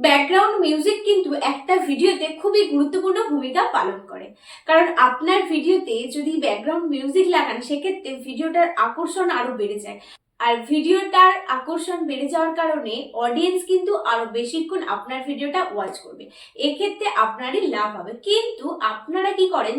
Background music কিন্তু একটা ভিডিওতে খুবই গুরুত্বপূর্ণ ভূমিকা পালন করে। কারণ আপনার ভিডিওতে যদি ব্যাকগ্রাউন্ড মিউজিক লাগান সেক্ষেত্রে ভিডিওটার আকর্ষণ আরো বেড়ে যায়। আর ভিডিওটার আকর্ষণ বেড়ে যাওয়ার কারণে অডিয়েন্স কিন্তু আরো বেশিক্ষণ আপনার ভিডিওটা ওয়াচ করবে। এক্ষেত্রে আপনারই লাভ হবে। কিন্তু আপনারা কি করেন,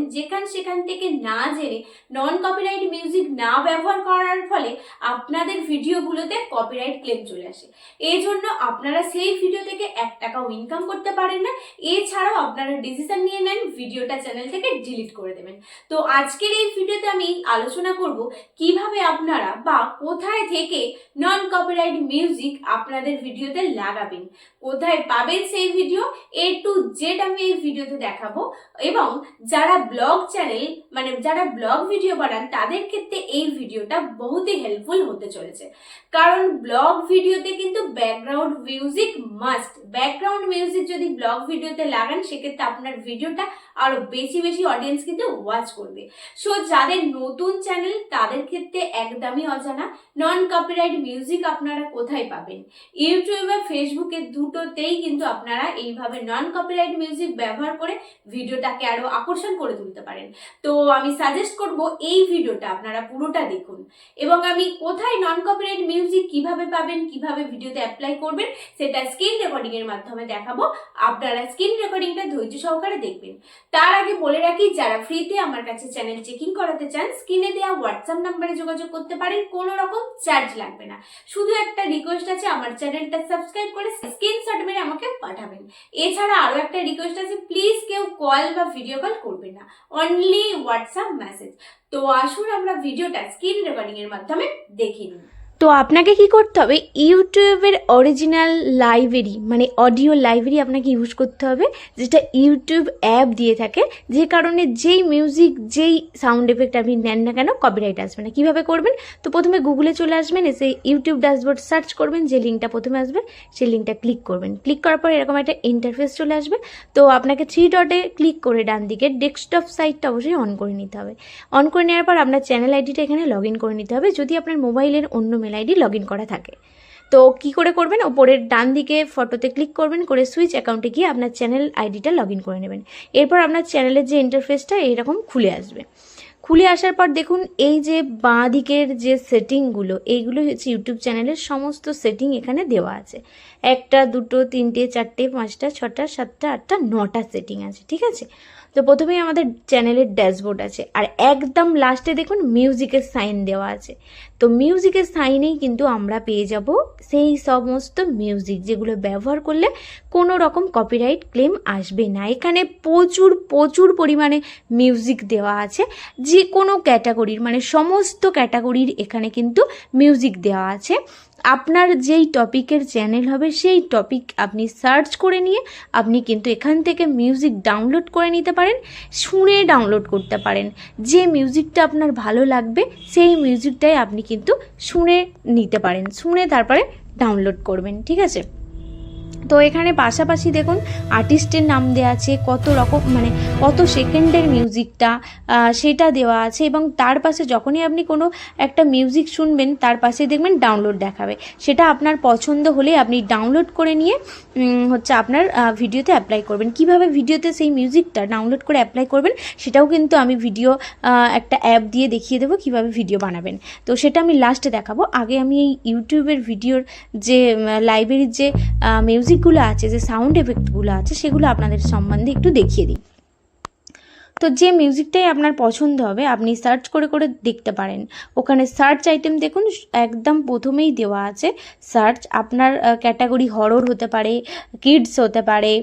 সেখান থেকে না জেনে নন কপিরাইট মিউজিক না ব্যবহার করার ফলে আপনাদের ভিডিওগুলোতে কপিরাইট ক্লেম চলে আসে। এই জন্য আপনারা সেই ভিডিও থেকে 1 টাকাও ইনকাম করতে পারেন না। এছাড়াও আপনারা ডিসিশন নিয়ে নেন ভিডিওটা চ্যানেল থেকে ডিলিট করে দেবেন। তো আজকের এই ভিডিওতে আমি আলোচনা করব কিভাবে আপনারা বা কোথায় থেকে নন কপিরাইট মিউজিক আপনাদের ভিডিওতে লাগাবেন, কোথায় পাবেন সেই ভিডিও A to Z আমি এই ভিডিওতে দেখাবো। এবং যারা ব্লগ চ্যানেল যারা ব্লগ ভিডিও বানান তাদের ক্ষেত্রে এই ভিডিওটা বহুতই হেল্পফুল হতে চলেছে। কারণ ব্লগ ভিডিওতে কিন্তু background music must. Background music যদি ব্লগ ভিডিওতে লাগান সেক্ষেত্রে আপনার ভিডিওটা আরো বেশি অডিয়েন্স কিন্তু ওয়াচ করবে। সো যাদের নতুন চ্যানেল তাদের ক্ষেত্রে একদমই অজানা নন কপিরাইট মিউজিক আপনারা কোথায় পাবেন। ইউটিউব বা ফেসবুকে দুটোতেই কিন্তু আপনারা এইভাবে নন কপিরাইট মিউজিক ব্যবহার করে ভিডিওটাকে আরো আকর্ষণ করে তুলতে পারেন। তো আমি সাজেস্ট করব এই ভিডিওটা আপনারা পুরোটা দেখুন এবং আমি কোথায় নন কপিরাইট মিউজিক কিভাবে পাবেন, কিভাবে ভিডিওতে অ্যাপ্লাই করবেন সেটা স্ক্রিন রেকর্ডিং এর মাধ্যমে দেখাবো। আপনারা স্ক্রিন রেকর্ডিংটা ধৈর্য সহকারে দেখবেন। তার আগে বলে রাখি, যারা ফ্রিতে আমার কাছে চ্যানেল চেকিং করাতে চান স্ক্রিনে দেওয়া হোয়াটসঅ্যাপ নাম্বারে যোগাযোগ করতে পারেন। কোনো রকম চার্জ লাগবে না। শুধু একটা রিকোয়েস্ট আছে, আমার চ্যানেলটা সাবস্ক্রাইব করে স্ক্রিনশট মেরে আমাকে পাঠাবেন। এছাড়া আরো একটা রিকোয়েস্ট আছে, প্লিজ কেউ কল বা ভিডিও কল করবেন না, অনলি হোয়াটসঅ্যাপ মেসেজ। তো আসুন আমরা ভিডিওটা স্ক্রিন রেকর্ডিং এর মাধ্যমে দেখে নিই। তো আপনাকে কি করতে হবে, ইউটিউবের অরিজিনাল লাইব্রেরি মানে অডিও লাইব্রেরি আপনাকে ইউজ করতে হবে, যেটা ইউটিউব অ্যাপ দিয়ে থাকে, যে কারণে যেই মিউজিক যেই সাউন্ড এফেক্ট আপনি নেন না কেন কপিরাইট আসবে না। কীভাবে করবেন, তো প্রথমে গুগলে চলে আসবেন, এসে ইউটিউব ড্যাশবোর্ড সার্চ করবেন, যে লিঙ্কটা প্রথমে আসবে সেই লিঙ্কটা ক্লিক করবেন। ক্লিক করার পর এরকম একটা ইন্টারফেস চলে আসবে। তো আপনাকে 3 ডটে ক্লিক করে ডান দিকে ডেস্কটপ সাইটটা অবশ্যই অন করে নিতে হবে। অন করে নেওয়ার পর আপনার চ্যানেল আইডিটা এখানে লগ ইন করে নিতে হবে, যদি আপনার মোবাইলের অন্য মেল আইডি লগ ইন করা থাকে। তো কি করে করবেন, ওপরের ডান দিকে ফটোতে ক্লিক করবেন, করে সুইচ অ্যাকাউন্টে গিয়ে আপনার চ্যানেল আইডিটা লগ ইন করে নেবেন। এরপর আপনার চ্যানেলের যে ইন্টারফেসটা এইরকম খুলে আসবে। খুলে আসার পর দেখুন এই যে বাঁ দিকের যে সেটিংগুলো, এইগুলো হচ্ছে ইউটিউব চ্যানেলের সমস্ত সেটিং এখানে দেওয়া আছে। 1টা 2টো 3টে 4টে 5টা 6টা 7টা 8টা 9টা সেটিং আছে, ঠিক আছে। তো প্রথমেই আমাদের চ্যানেলের ড্যাশবোর্ড আছে, আর একদম লাস্টে দেখুন মিউজিকের সাইন দেওয়া আছে। তো মিউজিকের সাইনেই কিন্তু আমরা পেয়ে যাব সেই সমস্ত মিউজিক যেগুলো ব্যবহার করলে কোনো রকম কপিরাইট ক্লেম আসবে না। এখানে প্রচুর পরিমাণে মিউজিক দেওয়া আছে, যে কোনো ক্যাটাগরির মানে সমস্ত ক্যাটাগরির এখানে কিন্তু মিউজিক দেওয়া আছে। আপনার যেই টপিকের চ্যানেল হবে সেই টপিক আপনি সার্চ করে নিয়ে আপনি কিন্তু এখান থেকে মিউজিক ডাউনলোড করে নিতে পারেন, শুনে ডাউনলোড করতে পারেন। যে মিউজিকটা আপনার ভালো লাগবে সেই মিউজিকটাই আপনি কিন্তু শুনে নিতে পারেন, শুনে তারপরে ডাউনলোড করবেন, ঠিক আছে। তো এখানে পাশাপাশি দেখুন আর্টিস্টের নাম দেওয়া আছে, কত রকম মানে কত সেকেন্ডের মিউজিকটা সেটা দেওয়া আছে, এবং তার পাশে যখনই আপনি কোনো একটা মিউজিক শুনবেন তার পাশে দেখবেন ডাউনলোড দেখাবে। সেটা আপনার পছন্দ হলে আপনি ডাউনলোড করে নিয়ে আপনার ভিডিওতে অ্যাপ্লাই করবেন। কিভাবে ভিডিওতে সেই মিউজিকটা ডাউনলোড করে অ্যাপ্লাই করবেন সেটাও কিন্তু আমি ভিডিও একটা অ্যাপ দিয়ে দেখিয়ে দেবো কিভাবে ভিডিও বানাবেন। তো সেটা আমি লাস্টে দেখাবো। আগে আমি এই ইউটিউবের ভিডিওর যে লাইব্রেরির যে মিউজিকগুলো আছে, যে সাউন্ড এফেক্টগুলো আছে, সেগুলো আপনাদের সম্বন্ধে একটু দেখিয়ে দিই। তো যে মিউজিকটাই আপনার পছন্দ হবে আপনি সার্চ করে দেখতে পারেন। ওখানে সার্চ আইটেম দেখুন একদম প্রথমেই দেওয়া আছে সার্চ। আপনার ক্যাটাগরি হরর হতে পারে, কিডস হতে পারে,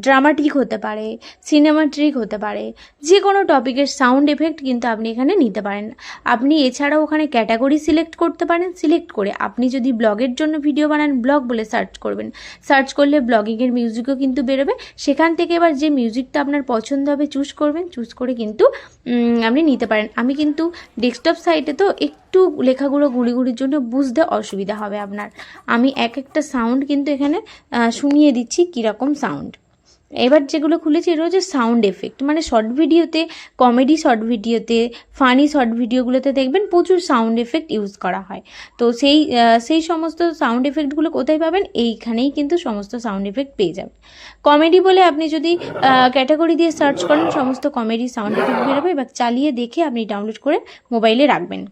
ড্রামাটিক হতে পারে, সিনেমাটিক হতে পারে, যে কোনো টপিকের সাউন্ড এফেক্ট কিন্তু আপনি এখানে নিতে পারেন। আপনি এছাড়াও ওখানে ক্যাটাগরি সিলেক্ট করতে পারেন। সিলেক্ট করে আপনি যদি ব্লগের জন্য ভিডিও বানান ব্লগ বলে সার্চ করবেন। সার্চ করলে ব্লগিংয়ের মিউজিকও কিন্তু বেরোবে। সেখান থেকে এবার যে মিউজিকটা আপনার পছন্দ হবে চুজ করবেন, চুজ করে কিন্তু আপনি নিতে পারেন। আমি কিন্তু ডেস্কটপ সাইটে তো একটু লেখাগুলো গুড়ির জন্য বুঝতে অসুবিধা হবে আপনার। আমি এক একটা সাউন্ড কিন্তু এখানে শুনিয়ে দিচ্ছি কীরকম সাউন্ড। এবার যেগুলো খুলেছি এটা হচ্ছে সাউন্ড এফেক্ট, মানে শর্ট ভিডিওতে, কমেডি শর্ট ভিডিওতে, ফানি শর্ট ভিডিওগুলোতে দেখবেন প্রচুর সাউন্ড এফেক্ট ইউজ করা হয়। তো সেই সমস্ত সাউন্ড এফেক্টগুলো কোথায় পাবেন? এইখানেই কিন্তু সমস্ত সাউন্ড এফেক্ট পেয়ে যাবেন। কমেডি বলে আপনি যদি ক্যাটাগরি দিয়ে সার্চ করেন সমস্ত কমেডি সাউন্ড এফেক্ট বেরোবে। এবার চালিয়ে দেখে আপনি ডাউনলোড করে মোবাইলে রাখবেন।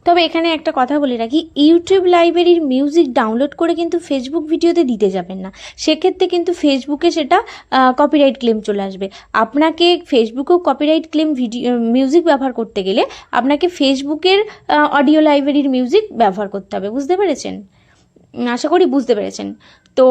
তবে এখানে একটা কথা বলে রাখি, ইউটিউব লাইব্রেরির মিউজিক ডাউনলোড করে কিন্তু ফেসবুক ভিডিওতে দিতে যাবেন না, সেক্ষেত্রে কিন্তু ফেসবুকে সেটা কপিরাইট ক্লেম চলে আসবে। আপনাকে ফেসবুকেও কপিরাইট ক্লেম মিউজিক ব্যবহার করতে গেলে আপনাকে ফেসবুকের অডিও লাইব্রেরির মিউজিক ব্যবহার করতে হবে। বুঝতে পেরেছেন? আশা করি বুঝতে পেরেছেন। তো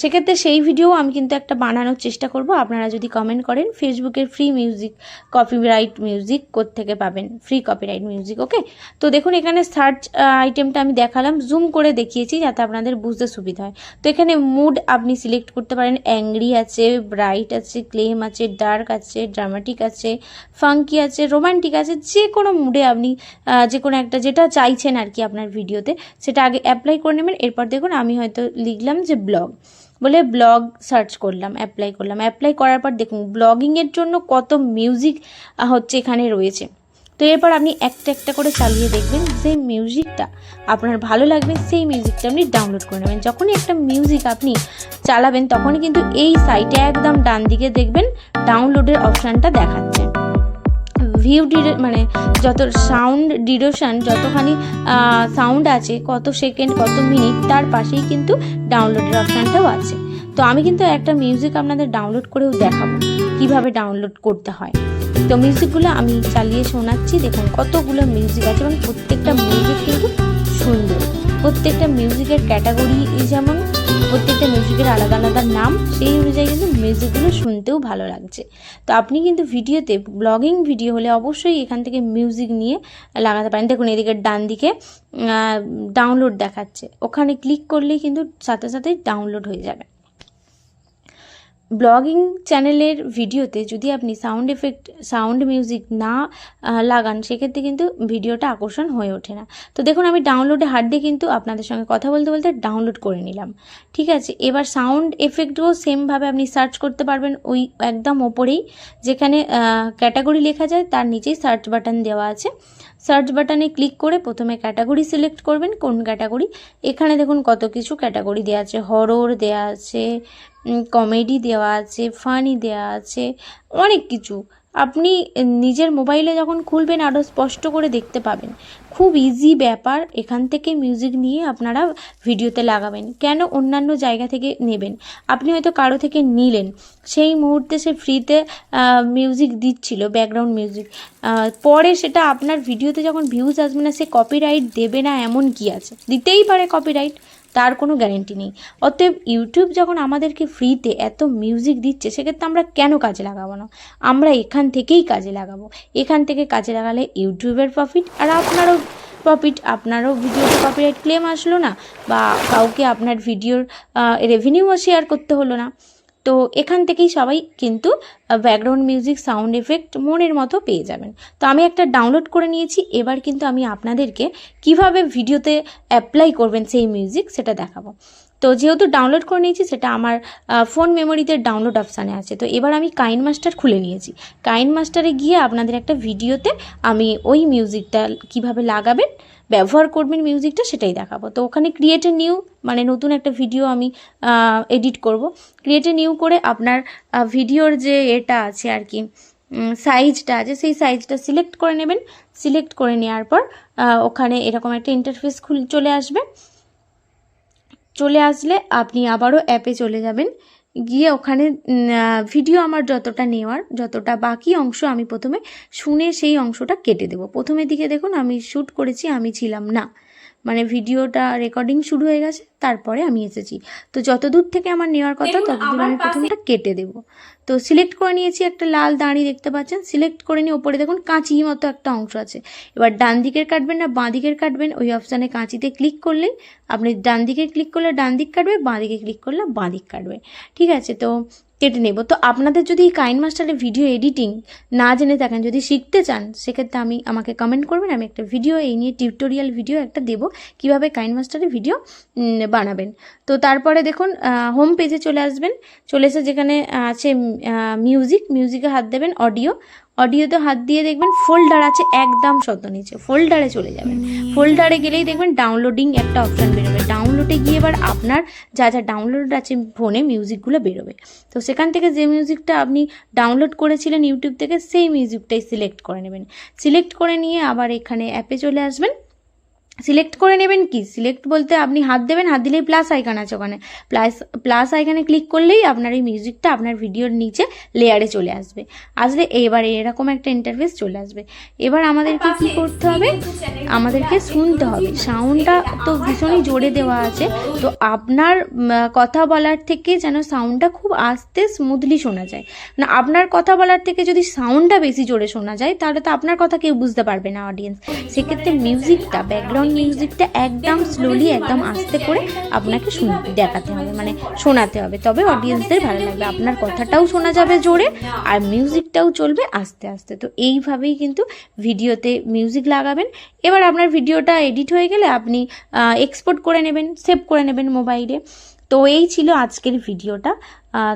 সেক্ষেত্রে সেই ভিডিও আমি কিন্তু একটা বানানোর চেষ্টা করব। আপনারা যদি কমেন্ট করেন ফেসবুকের ফ্রি মিউজিক, কপিরাইট মিউজিক কোত্থেকে পাবেন, ফ্রি কপিরাইট মিউজিক। ওকে, তো দেখুন এখানে সার্চ আইটেমটা আমি দেখালাম, জুম করে দেখিয়েছি যাতে আপনাদের বুঝতে সুবিধা হয়। তো এখানে মুড আপনি সিলেক্ট করতে পারেন, অ্যাংরি আছে, ব্রাইট আছে, ক্লেম আছে, ডার্ক আছে, ড্রামাটিক আছে, ফাঙ্কি আছে, রোমান্টিক আছে। যে কোনো মুডে আপনি যে কোনো একটা যেটা চাইছেন আর কি আপনার ভিডিওতে সেটা আগে অ্যাপ্লাই করে নেবেন। এরপর দেখুন আমি হয়তো লিখলাম যে ব্লগ বলে ব্লগ সার্চ করলাম, অ্যাপ্লাই করলাম। অ্যাপ্লাই করার পর দেখুন ব্লগিংয়ের জন্য কত মিউজিক হচ্ছে এখানে রয়েছে। তো এরপর আপনি একটা একটা করে চালিয়ে দেখবেন, যে মিউজিকটা আপনার ভালো লাগবে সেই মিউজিকটা আপনি ডাউনলোড করে নেবেন। যখনই একটা মিউজিক আপনি চালাবেন তখনই কিন্তু এই সাইটে একদম ডান দিকে দেখবেন ডাউনলোডের অপশানটা দেখাচ্ছে। মানে যত সাউন্ড ডিউরেশন, যতখানি সাউন্ড আছে, কত সেকেন্ড, কত মিনিট, তার পাশেই কিন্তু ডাউনলোডের অপশানটাও আছে। তো আমি কিন্তু একটা মিউজিক আপনাদের ডাউনলোড করেও দেখাবো কিভাবে ডাউনলোড করতে হয়। তো মিউজিকগুলো আমি চালিয়ে শোনাচ্ছি। দেখুন কতগুলো মিউজিক আছে এবং প্রত্যেকটা মিউজিক কিন্তু সুন্দর। প্রত্যেকটা মিউজিকের ক্যাটাগরি যেমন, প্রত্যেকটা মিউজিকের আলাদা আলাদা নাম, সেই অনুযায়ী কিন্তু মিউজিকগুলো শুনতেও ভালো লাগছে। তো আপনি কিন্তু ভিডিওতে, ব্লগিং ভিডিও হলে অবশ্যই এখান থেকে মিউজিক নিয়ে লাগাতে পারেন। দেখুন এদিকে ডান দিকে ডাউনলোড দেখাচ্ছে, ওখানে ক্লিক করলেই কিন্তু সাথে সাথে ডাউনলোড হয়ে যাবে। ব্লগিং চ্যানেলের ভিডিওতে যদি আপনি সাউন্ড এফেক্ট, সাউন্ড মিউজিক না লাগান সেক্ষেত্রে কিন্তু ভিডিওটা আকর্ষণ হয়ে ওঠে না। তো দেখুন আমি ডাউনলোডে হাত দিয়ে কিন্তু আপনাদের সঙ্গে কথা বলতে বলতে ডাউনলোড করে নিলাম। ঠিক আছে, এবার সাউন্ড এফেক্টও সেমভাবে আপনি সার্চ করতে পারবেন ওই একদম ওপরেই, যেখানে ক্যাটাগরি লেখা যায় তার নিচেই সার্চ বাটন দেওয়া আছে। সার্চ বাটনে ক্লিক করে প্রথমে ক্যাটাগরি সিলেক্ট করবেন, কোন ক্যাটাগরি। এখানে দেখুন কত কিছু ক্যাটাগরি দেওয়া আছে, হরর দেওয়া আছে, কমেডি দেওয়া আছে, ফানি দেওয়া আছে, অনেক কিছু। আপনি নিজের মোবাইলে যখন খুলবেন আরও স্পষ্ট করে দেখতে পাবেন। খুব ইজি ব্যাপার, এখান থেকে মিউজিক নিয়ে আপনারা ভিডিওতে লাগাবেন। কেন অন্যান্য জায়গা থেকে নেবেন? আপনি হয়তো কারো থেকে নিলেন, সেই মুহূর্তে সে ফ্রিতে মিউজিক দিচ্ছিল, ব্যাকগ্রাউন্ড মিউজিক, পরে সেটা আপনার ভিডিওতে যখন ভিউজ আসবে না সে কপিরাইট দেবে না এমন কি আছে? দিতেই পারে কপিরাইট, তার কোনো গ্যারেন্টি নেই। অতএব ইউটিউব যখন আমাদেরকে ফ্রিতে এত মিউজিক দিচ্ছে সেক্ষেত্রে আমরা কেন কাজে লাগাবো না? আমরা এখান থেকেই কাজে লাগাবো। এখান থেকে কাজে লাগালে ইউটিউবের প্রফিট আর আপনারও প্রফিট। আপনারও ভিডিওতে কপিরাইট ক্লেম আসলো না, বা কাউকে আপনার ভিডিওর রেভিনিউও শেয়ার করতে হলো না। তো এখান থেকেই সবাই কিন্তু ব্যাকগ্রাউন্ড মিউজিক, সাউন্ড এফেক্ট মনের মতো পেয়ে যাবেন। তো আমি একটা ডাউনলোড করে নিয়েছি, এবার কিন্তু আমি আপনাদেরকে কিভাবে ভিডিওতে অ্যাপ্লাই করবেন সেই মিউজিক সেটা দেখাবো। তো যেহেতু ডাউনলোড করে নিয়েছি সেটা আমার ফোন মেমোরিতে ডাউনলোড অপশানে আছে। তো এবার আমি কাইনমাস্টার খুলে নিয়েছি। কাইনমাস্টারে গিয়ে আপনাদের একটা ভিডিওতে আমি ওই মিউজিকটা কিভাবে লাগাবেন, ব্যবহার করবেন মিউজিকটা, সেটাই দেখাবো। তো ওখানে ক্রিয়েট এ নিউ, মানে নতুন একটা ভিডিও আমি এডিট করব। ক্রিয়েট এ নিউ করে আপনার ভিডিওর যে এটা আছে আর কি, সাইজটা আছে, সেই সাইজটা সিলেক্ট করে নেবেন। সিলেক্ট করে নেওয়ার পর ওখানে এরকম একটা ইন্টারফেস চলে আসবে। চলে আসলে আপনি আবারও অ্যাপে চলে যাবেন, গিয়ে ওখানে ভিডিও আমার যতটা নেওয়ার, যতটা বাকি অংশ আমি প্রথমে শুনে সেই অংশটা কেটে দেব। প্রথমের দিকে দেখুন আমি শ্যুট করেছি, আমি ছিলাম না, মানে ভিডিওটা রেকর্ডিং শুরু হয়ে গেছে, তারপরে আমি এসেছি। তো যত দূর থেকে আমার নেওয়ার কথা ততদূর আমি প্রথমটা কেটে দেব। তো সিলেক্ট করে নিয়েছি, একটা লাল দাঁড়ি দেখতে পাচ্ছেন। সিলেক্ট করে নিয়ে ওপরে দেখুন কাঁচি মতো একটা অংশ আছে। এবার ডান দিকের কাটবেন না বাঁ দিকের কাটবেন, ওই অপশানে কাঁচিতে ক্লিক করলেই আপনি ডান দিকে ক্লিক করলে ডান দিক কাটবে, বাঁ দিকে ক্লিক করলে বাঁ দিক কাটবে। ঠিক আছে, তো কেটে নেব। তো আপনাদের যদি এই কাইনমাস্টারের ভিডিও এডিটিং না জেনে থাকেন, যদি শিখতে চান, সেক্ষেত্রে আমাকে কমেন্ট করবেন, আমি একটা ভিডিও এই নিয়ে টিউটোরিয়াল ভিডিও একটা দেবো কীভাবে কাইনমাস্টারের ভিডিও বানাবেন। তো তারপরে দেখুন হোম পেজে চলে আসবেন, চলে এসে যেখানে আছে মিউজিকে হাত দেবেন, অডিওতে হাত দিয়ে দেখবেন ফোল্ডার আছে একদম নিচে, ফোল্ডারে চলে যাবেন। ফোল্ডারে গেলেই দেখবেন ডাউনলোডিং একটা অপশান বেরোবে, ডাউনলোডে গিয়ে এবার আপনার যা ডাউনলোড আছে ফোনে মিউজিকগুলো বেরোবে। তো সেখান থেকে যে মিউজিকটা আপনি ডাউনলোড করেছিলেন ইউটিউব থেকে, সেই মিউজিকটাই সিলেক্ট করে নেবেন। সিলেক্ট করে নিয়ে আবার এখানে অ্যাপে চলে আসবেন। সিলেক্ট করে নেবেন কি, সিলেক্ট বলতে আপনি হাত দেবেন, হাত দিলেই প্লাস আইকন আছে, ওখানে প্লাস আইকনে ক্লিক করলেই আপনার এই মিউজিকটা আপনার ভিডিওর নিচে লেয়ারে চলে আসবে। এবার এরকম একটা ইন্টারফেস চলে আসবে। এবার আমাদেরকে কি করতে হবে, আমাদেরকে শুনতে হবে। সাউন্ডটা তো ভীষণই জোরে দেওয়া আছে, তো আপনার কথা বলার থেকে যেন সাউন্ডটা খুব আস্তে স্মুথলি শোনা যায়। না, আপনার কথা বলার থেকে যদি সাউন্ডটা বেশি জোরে শোনা যায় তাহলে তো আপনার কথা কেউ বুঝতে পারবে না অডিয়েন্স। সেক্ষেত্রে মিউজিকটা, ব্যাকগ্রাউন্ড মিউজিকটা একদম স্লোলি, একদম আস্তে করে আপনাকে দেখাতে হবে, মানে শোনাতে হবে, তবে অডিয়েন্সদের ভালো লাগবে। আপনার কথাটাও শোনা যাবে জোরে আর মিউজিকটাও চলবে আস্তে আস্তে। তো এইভাবেই কিন্তু ভিডিওতে মিউজিক লাগাবেন। এবার আপনার ভিডিওটা এডিট হয়ে গেলে আপনি এক্সপোর্ট করে নেবেন, সেভ করে নেবেন মোবাইলে। তো এই ছিল আজকের ভিডিওটা।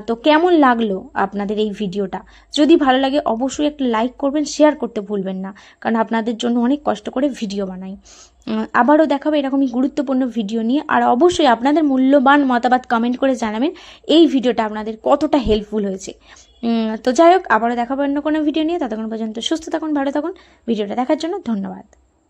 তো কেমন লাগলো আপনাদের এই ভিডিওটা? যদি ভালো লাগে অবশ্যই একটা লাইক করবেন, শেয়ার করতে ভুলবেন না, কারণ আপনাদের জন্য অনেক কষ্ট করে ভিডিও বানাই। আবারও দেখাবো এরকমই গুরুত্বপূর্ণ ভিডিও নিয়ে। আর অবশ্যই আপনাদের মূল্যবান মতামত কমেন্ট করে জানাবেন এই ভিডিওটা আপনাদের কতটা হেল্পফুল হয়েছে। তো যাই হোক, আবারও দেখাবো অন্য কোনো ভিডিও নিয়ে। ততক্ষণ পর্যন্ত সুস্থ থাকুন, ভালো থাকুন। ভিডিওটা দেখার জন্য ধন্যবাদ।